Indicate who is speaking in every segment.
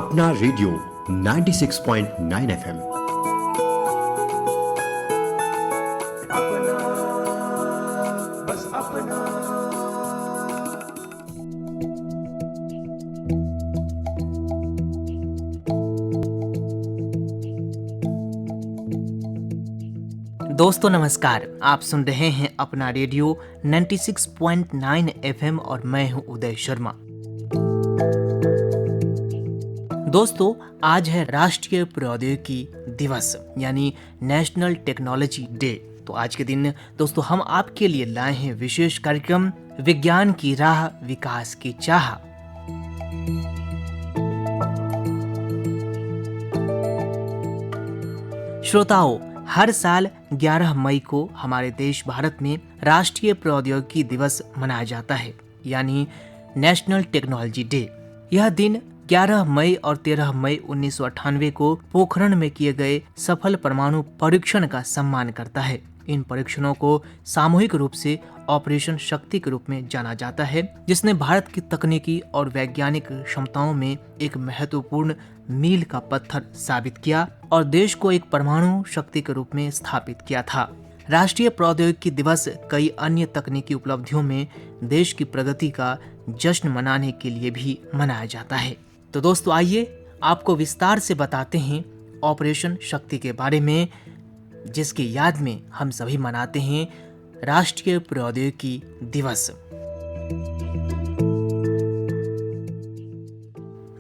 Speaker 1: अपना radio 96.9 FM.
Speaker 2: अपना, बस अपना।
Speaker 3: दोस्तों नमस्कार, आप सुन रहे हैं अपना रेडियो 96.9 एफएम और मैं हूं उदय शर्मा। दोस्तों, आज है राष्ट्रीय प्रौद्योगिकी दिवस यानी नेशनल टेक्नोलॉजी डे। तो आज के दिन दोस्तों हम आपके लिए लाए हैं विशेष कार्यक्रम विज्ञान की राह विकास की चाह। श्रोताओं, हर साल 11 मई को हमारे देश भारत में राष्ट्रीय प्रौद्योगिकी दिवस मनाया जाता है यानी नेशनल टेक्नोलॉजी डे। यह दिन 11 मई और 13 मई 1998 को पोखरण में किए गए सफल परमाणु परीक्षण का सम्मान करता है। इन परीक्षणों को सामूहिक रूप से ऑपरेशन शक्ति के रूप में जाना जाता है, जिसने भारत की तकनीकी और वैज्ञानिक क्षमताओं में एक महत्वपूर्ण मील का पत्थर साबित किया और देश को एक परमाणु शक्ति के रूप में स्थापित किया था। राष्ट्रीय प्रौद्योगिकी दिवस कई अन्य तकनीकी उपलब्धियों में देश की प्रगति का जश्न मनाने के लिए भी मनाया जाता है। तो दोस्तों आइए आपको विस्तार से बताते हैं ऑपरेशन शक्ति के बारे में, जिसकी याद में हम सभी मनाते हैं राष्ट्रीय प्रौद्योगिकी दिवस।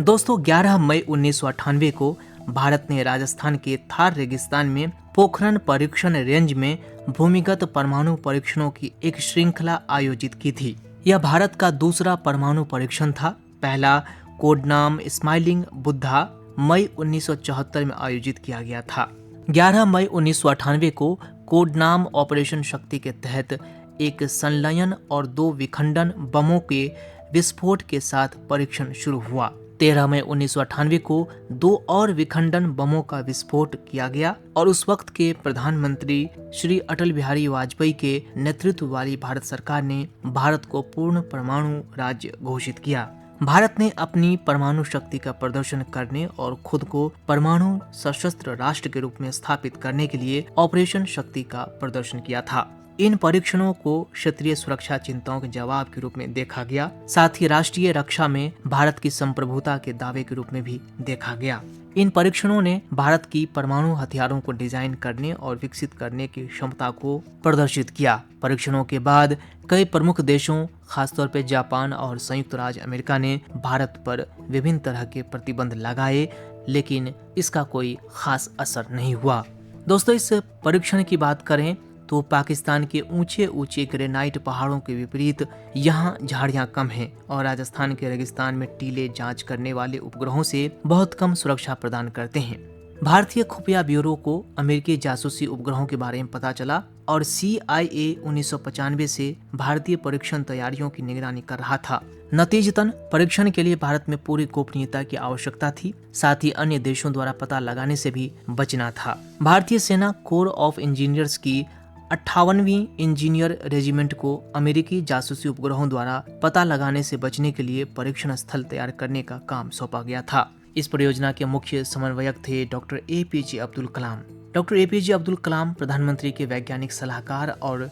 Speaker 3: दोस्तों 11 मई 1998 को भारत ने राजस्थान के थार रेगिस्तान में पोखरण परीक्षण रेंज में भूमिगत परमाणु परीक्षणों की एक श्रृंखला आयोजित की थी। यह भारत का दूसरा परमाणु परीक्षण था। पहला कोड नाम स्माइलिंग बुद्धा मई 1974 में आयोजित किया गया था। 11 मई 1998 को कोड नाम ऑपरेशन शक्ति के तहत एक संलयन और 2 विखंडन बमों के विस्फोट के साथ परीक्षण शुरू हुआ। 13 मई 1998 को 2 और विखंडन बमों का विस्फोट किया गया और उस वक्त के प्रधानमंत्री श्री अटल बिहारी वाजपेयी के नेतृत्व वाली भारत सरकार ने भारत को पूर्ण परमाणु राज्य घोषित किया। भारत ने अपनी परमाणु शक्ति का प्रदर्शन करने और खुद को परमाणु सशस्त्र राष्ट्र के रूप में स्थापित करने के लिए ऑपरेशन शक्ति का प्रदर्शन किया था। इन परीक्षणों को क्षेत्रीय सुरक्षा चिंताओं के जवाब के रूप में देखा गया, साथ ही राष्ट्रीय रक्षा में भारत की संप्रभुता के दावे के रूप में भी देखा गया। इन परीक्षणों ने भारत की परमाणु हथियारों को डिजाइन करने और विकसित करने की क्षमता को प्रदर्शित किया। परीक्षणों के बाद कई प्रमुख देशों, खासतौर पर जापान और संयुक्त राज्य अमेरिका ने भारत पर विभिन्न तरह के प्रतिबंध लगाए, लेकिन इसका कोई खास असर नहीं हुआ। दोस्तों, इस परीक्षण की बात करें तो पाकिस्तान के ऊंचे ऊंचे ग्रेनाइट पहाड़ों के विपरीत यहाँ झाड़ियाँ कम हैं और राजस्थान के रेगिस्तान में टीले जांच करने वाले उपग्रहों से बहुत कम सुरक्षा प्रदान करते हैं। भारतीय खुफिया ब्यूरो को अमेरिकी जासूसी उपग्रहों के बारे में पता चला और CIA 1995 से भारतीय परीक्षण तैयारियों की निगरानी कर रहा था। नतीजतन परीक्षण के लिए भारत में पूरी गोपनीयता की आवश्यकता थी, साथ ही अन्य देशों द्वारा पता लगाने से भी बचना था। भारतीय सेना कोर ऑफ इंजीनियर्स की 58वीं इंजीनियर रेजिमेंट को अमेरिकी जासूसी उपग्रहों द्वारा पता लगाने से बचने के लिए परीक्षण स्थल तैयार करने का काम सौंपा गया था। इस परियोजना के मुख्य समन्वयक थे doctor APJ Abdul Kalam. Doctor APJ Abdul Kalam प्रधानमंत्री के वैज्ञानिक सलाहकार और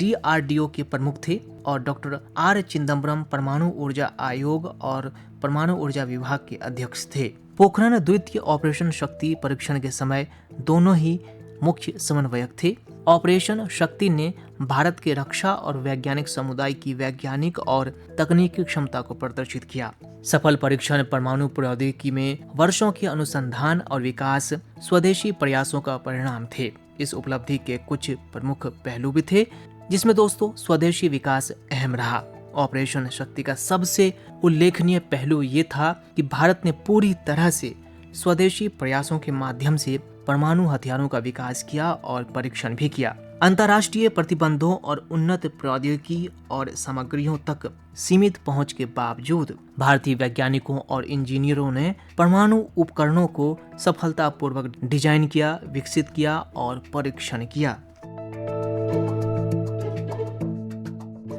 Speaker 3: DRDO के प्रमुख थे और डॉक्टर R चिदम्बरम परमाणु ऊर्जा आयोग और परमाणु ऊर्जा विभाग के अध्यक्ष थे। पोखरण द्वितीय ऑपरेशन शक्ति परीक्षण के समय दोनों ही मुख्य समन्वयक थे। ऑपरेशन शक्ति ने भारत के रक्षा और वैज्ञानिक समुदाय की वैज्ञानिक और तकनीकी क्षमता को प्रदर्शित किया। सफल परीक्षण परमाणु प्रौद्योगिकी में वर्षों के अनुसंधान और विकास स्वदेशी प्रयासों का परिणाम थे। इस उपलब्धि के कुछ प्रमुख पहलू भी थे, जिसमें दोस्तों स्वदेशी विकास अहम रहा। ऑपरेशन शक्ति का सबसे उल्लेखनीय पहलू ये था कि भारत ने पूरी तरह से स्वदेशी प्रयासों के माध्यम से परमाणु हथियारों का विकास किया और परीक्षण भी किया। अंतर्राष्ट्रीय प्रतिबंधों और उन्नत प्रौद्योगिकी और सामग्रियों तक सीमित पहुंच के बावजूद भारतीय वैज्ञानिकों और इंजीनियरों ने परमाणु उपकरणों को सफलतापूर्वक डिजाइन किया, विकसित किया और परीक्षण किया।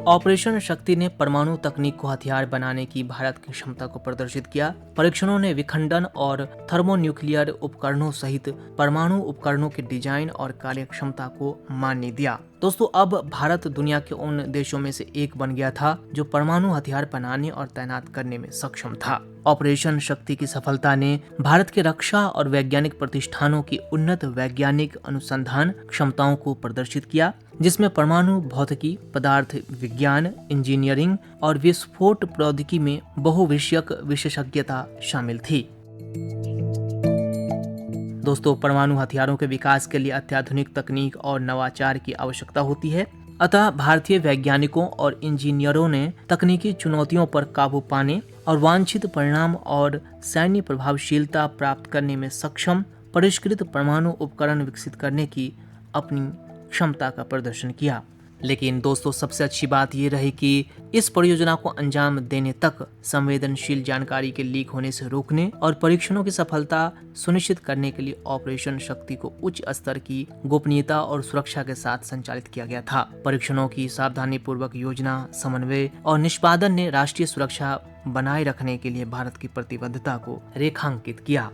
Speaker 3: ऑपरेशन शक्ति ने परमाणु तकनीक को हथियार बनाने की भारत की क्षमता को प्रदर्शित किया। परीक्षणों ने विखंडन और थर्मोन्यूक्लियर उपकरणों सहित परमाणु उपकरणों के डिजाइन और कार्य क्षमता को मान्य दिया। दोस्तों, अब भारत दुनिया के उन देशों में से एक बन गया था जो परमाणु हथियार बनाने और तैनात करने में सक्षम था। ऑपरेशन शक्ति की सफलता ने भारत के रक्षा और वैज्ञानिक प्रतिष्ठानों की उन्नत वैज्ञानिक अनुसंधान क्षमताओं को प्रदर्शित किया, जिसमें परमाणु भौतिकी, पदार्थ विज्ञान, इंजीनियरिंग और विस्फोट प्रौद्योगिकी में बहुविषयक विशेषज्ञता शामिल थी। दोस्तों, परमाणु हथियारों के विकास के लिए अत्याधुनिक तकनीक और नवाचार की आवश्यकता होती है। अतः भारतीय वैज्ञानिकों और इंजीनियरों ने तकनीकी चुनौतियों पर काबू पाने और वांछित परिणाम और सैन्य प्रभावशीलता प्राप्त करने में सक्षम परिष्कृत परमाणु उपकरण विकसित करने की अपनी क्षमता का प्रदर्शन किया। लेकिन दोस्तों, सबसे अच्छी बात ये रही कि इस परियोजना को अंजाम देने तक संवेदनशील जानकारी के लीक होने से रोकने और परीक्षणों की सफलता सुनिश्चित करने के लिए ऑपरेशन शक्ति को उच्च स्तर की गोपनीयता और सुरक्षा के साथ संचालित किया गया था। परीक्षणों की सावधानी पूर्वक योजना, समन्वय और निष्पादन ने राष्ट्रीय सुरक्षा बनाए रखने के लिए भारत की प्रतिबद्धता को रेखांकित किया।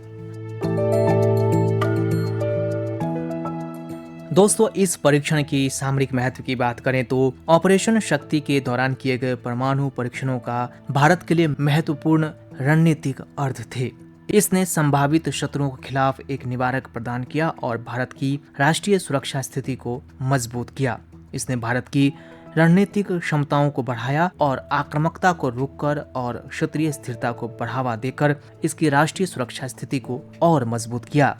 Speaker 3: दोस्तों, इस परीक्षण की सामरिक महत्व की बात करें तो ऑपरेशन शक्ति के दौरान किए गए परमाणु परीक्षणों का भारत के लिए महत्वपूर्ण रणनीतिक अर्थ थे। इसने संभावित शत्रुओं के खिलाफ एक निवारक प्रदान किया और भारत की राष्ट्रीय सुरक्षा स्थिति को मजबूत किया। इसने भारत की रणनीतिक क्षमताओं को बढ़ाया और आक्रामकता को रोककर और क्षेत्रीय स्थिरता को बढ़ावा देकर इसकी राष्ट्रीय सुरक्षा स्थिति को और मजबूत किया।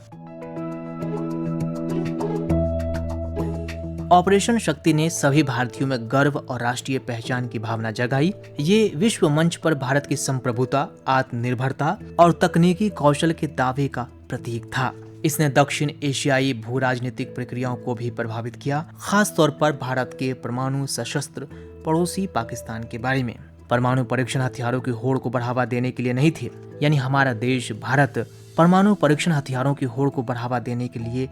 Speaker 3: ऑपरेशन शक्ति ने सभी भारतीयों में गर्व और राष्ट्रीय पहचान की भावना जगाई। ये विश्व मंच पर भारत की संप्रभुता, आत्मनिर्भरता और तकनीकी कौशल के दावे का प्रतीक था। इसने दक्षिण एशियाई भू राजनीतिक प्रक्रियाओं को भी प्रभावित किया, खास तौर पर भारत के परमाणु सशस्त्र पड़ोसी पाकिस्तान के बारे में। परमाणु परीक्षण हथियारों की होड़ को बढ़ावा देने के लिए नहीं थे, यानी हमारा देश भारत परमाणु परीक्षण हथियारों की होड़ को बढ़ावा देने के लिए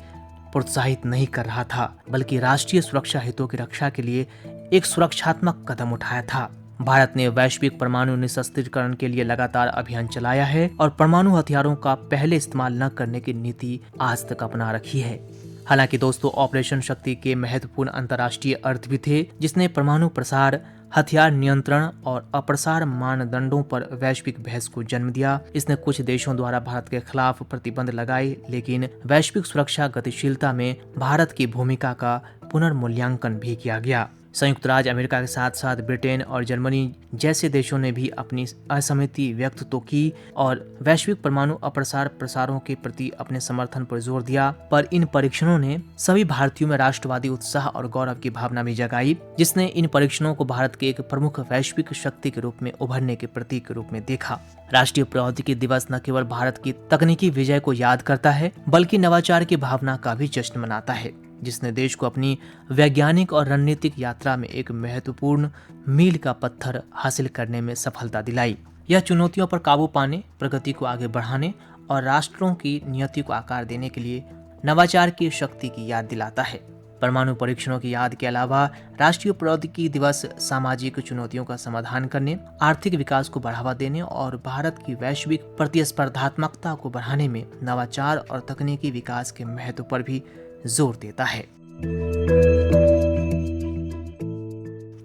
Speaker 3: प्रोत्साहित नहीं कर रहा था, बल्कि राष्ट्रीय सुरक्षा हितों की रक्षा के लिए एक सुरक्षात्मक कदम उठाया था। भारत ने वैश्विक परमाणु निशस्त्रीकरण के लिए लगातार अभियान चलाया है और परमाणु हथियारों का पहले इस्तेमाल न करने की नीति आज तक अपना रखी है। हालांकि दोस्तों, ऑपरेशन शक्ति के महत्वपूर्ण अंतर्राष्ट्रीय अर्थ भी थे, जिसने परमाणु प्रसार, हथियार नियंत्रण और अप्रसार मानदंडों पर वैश्विक बहस को जन्म दिया। इसने कुछ देशों द्वारा भारत के खिलाफ प्रतिबंध लगाए, लेकिन वैश्विक सुरक्षा गतिशीलता में भारत की भूमिका का पुनर्मूल्यांकन भी किया गया। संयुक्त राज्य अमेरिका के साथ साथ ब्रिटेन और जर्मनी जैसे देशों ने भी अपनी असहमति व्यक्त तो की और वैश्विक परमाणु अप्रसार प्रसारों के प्रति अपने समर्थन पर जोर दिया, पर इन परीक्षणों ने सभी भारतीयों में राष्ट्रवादी उत्साह और गौरव की भावना भी जगाई, जिसने इन परीक्षणों को भारत के एक प्रमुख वैश्विक शक्ति के रूप में उभरने के प्रतीक के रूप में देखा। राष्ट्रीय प्रौद्योगिकी दिवस न केवल भारत की तकनीकी विजय को याद करता है, बल्कि नवाचार की भावना का भी जश्न मनाता है, जिसने देश को अपनी वैज्ञानिक और रणनीतिक यात्रा में एक महत्वपूर्ण मील का पत्थर हासिल करने में सफलता दिलाई। यह चुनौतियों पर काबू पाने, प्रगति को आगे बढ़ाने और राष्ट्रों की नियति को आकार देने के लिए नवाचार की शक्ति की याद दिलाता है। परमाणु परीक्षणों की याद के अलावा राष्ट्रीय प्रौद्योगिकी दिवस सामाजिक चुनौतियों का समाधान करने, आर्थिक विकास को बढ़ावा देने और भारत की वैश्विक प्रतिस्पर्धात्मकता को बढ़ाने में नवाचार और तकनीकी विकास के महत्व पर भी जोर देता है।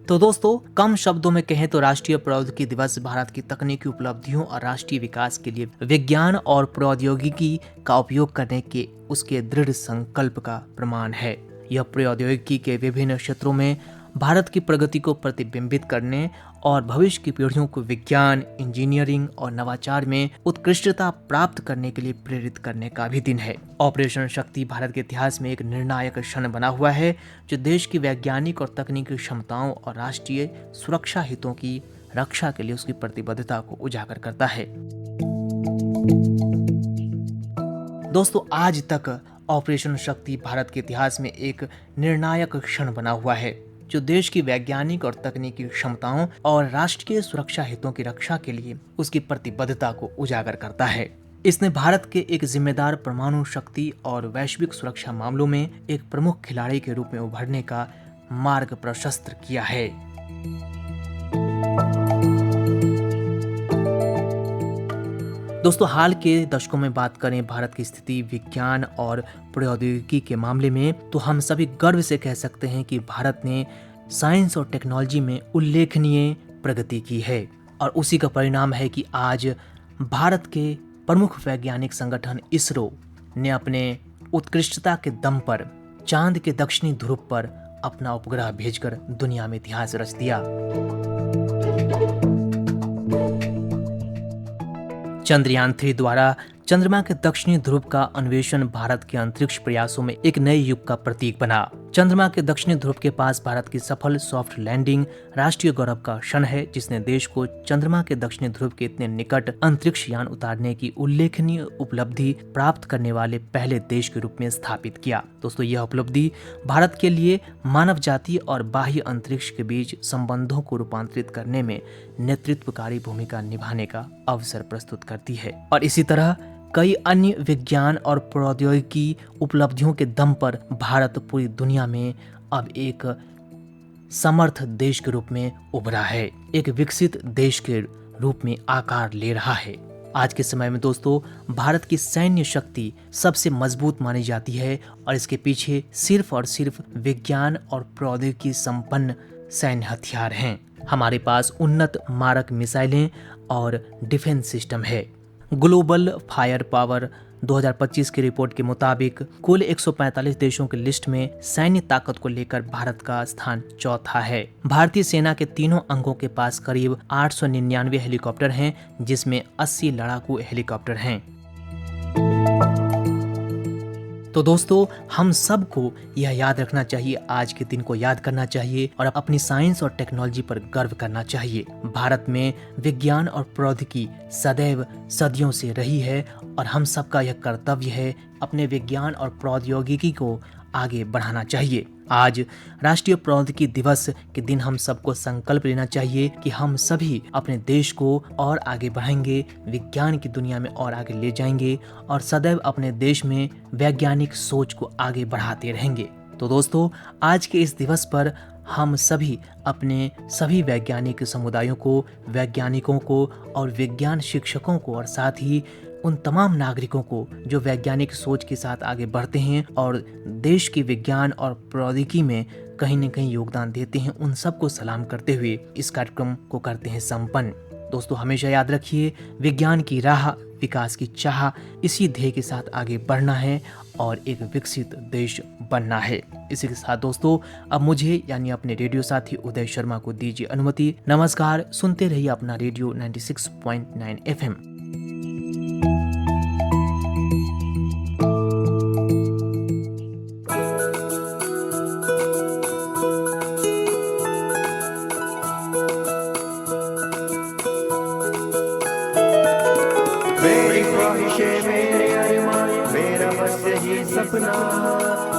Speaker 3: तो दोस्तों, कम शब्दों में कहें तो राष्ट्रीय प्रौद्योगिकी दिवस भारत की तकनीकी उपलब्धियों और राष्ट्रीय विकास के लिए विज्ञान और प्रौद्योगिकी का उपयोग करने के उसके दृढ़ संकल्प का प्रमाण है। यह प्रौद्योगिकी के विभिन्न क्षेत्रों में भारत की प्रगति को प्रतिबिंबित करने और भविष्य की पीढ़ियों को विज्ञान, इंजीनियरिंग और नवाचार में उत्कृष्टता प्राप्त करने के लिए प्रेरित करने का भी दिन है। ऑपरेशन शक्ति भारत के इतिहास में एक निर्णायक क्षण बना हुआ है, जो देश की वैज्ञानिक और तकनीकी क्षमताओं और राष्ट्रीय सुरक्षा हितों की रक्षा के लिए उसकी प्रतिबद्धता को उजागर करता है। दोस्तों, आज तक ऑपरेशन शक्ति भारत के इतिहास में एक निर्णायक क्षण बना हुआ है, जो देश की वैज्ञानिक और तकनीकी क्षमताओं और राष्ट्रीय सुरक्षा हितों की रक्षा के लिए उसकी प्रतिबद्धता को उजागर करता है। इसने भारत के एक जिम्मेदार परमाणु शक्ति और वैश्विक सुरक्षा मामलों में एक प्रमुख खिलाड़ी के रूप में उभरने का मार्ग प्रशस्त किया है। दोस्तों, हाल के दशकों में बात करें भारत की स्थिति विज्ञान और प्रौद्योगिकी के मामले में, तो हम सभी गर्व से कह सकते हैं कि भारत ने साइंस और टेक्नोलॉजी में उल्लेखनीय प्रगति की है। और उसी का परिणाम है कि आज भारत के प्रमुख वैज्ञानिक संगठन इसरो ने अपने उत्कृष्टता के दम पर चांद के दक्षिणी ध्रुव पर अपना उपग्रह भेजकर दुनिया में इतिहास रच दिया। चंद्रयान 3 द्वारा चंद्रमा के दक्षिणी ध्रुव का अन्वेषण भारत के अंतरिक्ष प्रयासों में एक नए युग का प्रतीक बना। चंद्रमा के दक्षिणी ध्रुव के पास भारत की सफल सॉफ्ट लैंडिंग राष्ट्रीय गौरव का क्षण है, जिसने देश को चंद्रमा के दक्षिणी ध्रुव के इतने निकट अंतरिक्ष यान उतारने की उल्लेखनीय उपलब्धि प्राप्त करने वाले पहले देश के रूप में स्थापित किया। दोस्तों, यह उपलब्धि भारत के लिए मानव जाति और बाह्य अंतरिक्ष के बीच संबंधों को रूपांतरित करने में नेतृत्वकारी भूमिका निभाने का अवसर प्रस्तुत करती है। और इसी तरह कई अन्य विज्ञान और प्रौद्योगिकी उपलब्धियों के दम पर भारत पूरी दुनिया में अब एक समर्थ देश के रूप में उभरा है, एक विकसित देश के रूप में आकार ले रहा है। आज के समय में दोस्तों, भारत की सैन्य शक्ति सबसे मजबूत मानी जाती है और इसके पीछे सिर्फ और सिर्फ विज्ञान और प्रौद्योगिकी संपन्न सैन्य हथियार हैं। हमारे पास उन्नत मारक मिसाइलें और डिफेंस सिस्टम है। ग्लोबल फायर पावर 2025 की रिपोर्ट के मुताबिक कुल 145 देशों की लिस्ट में सैन्य ताकत को लेकर भारत का स्थान चौथा है। भारतीय सेना के तीनों अंगों के पास करीब 899 हेलीकॉप्टर हैं, जिसमें 80 लड़ाकू हेलीकॉप्टर हैं। तो दोस्तों, हम सबको यह याद रखना चाहिए, आज के दिन को याद करना चाहिए और अपनी साइंस और टेक्नोलॉजी पर गर्व करना चाहिए। भारत में विज्ञान और प्रौद्योगिकी सदैव सदियों से रही है और हम सबका यह कर्तव्य है अपने विज्ञान और प्रौद्योगिकी को आगे बढ़ाना चाहिए। आज राष्ट्रीय प्रौद्योगिकी दिवस के दिन हम सबको संकल्प लेना चाहिए कि हम सभी अपने देश को और आगे बढ़ाएंगे, विज्ञान की दुनिया में और आगे ले जाएंगे और सदैव अपने देश में वैज्ञानिक सोच को आगे बढ़ाते रहेंगे। तो दोस्तों, आज के इस दिवस पर हम सभी अपने सभी वैज्ञानिक समुदायों को, वैज्ञानिकों को और विज्ञान शिक्षकों को और साथ ही उन तमाम नागरिकों को जो वैज्ञानिक सोच के साथ आगे बढ़ते हैं और देश की विज्ञान और प्रौद्योगिकी में कहीं न कहीं योगदान देते हैं, उन सबको सलाम करते हुए इस कार्यक्रम को करते हैं संपन्न। दोस्तों, हमेशा याद रखिए, विज्ञान की राह, विकास की चाह, इसी ध्येय के साथ आगे बढ़ना है और एक विकसित देश बनना है। इसी के साथ दोस्तों, अब मुझे यानी अपने रेडियो साथी उदय शर्मा को दीजिए अनुमति। नमस्कार, सुनते रहिए अपना रेडियो 96.9 FM।
Speaker 2: मेरी ख्वाहिशें, मेरे अरमान, मेरा बस यही सपना,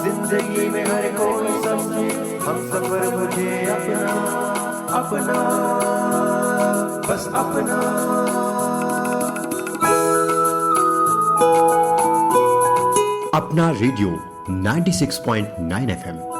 Speaker 2: जिंदगी में हर कोई समझे हम सफर मुझे अपना, अपना बस अपना।
Speaker 1: अपना रेडियो 96.9 FM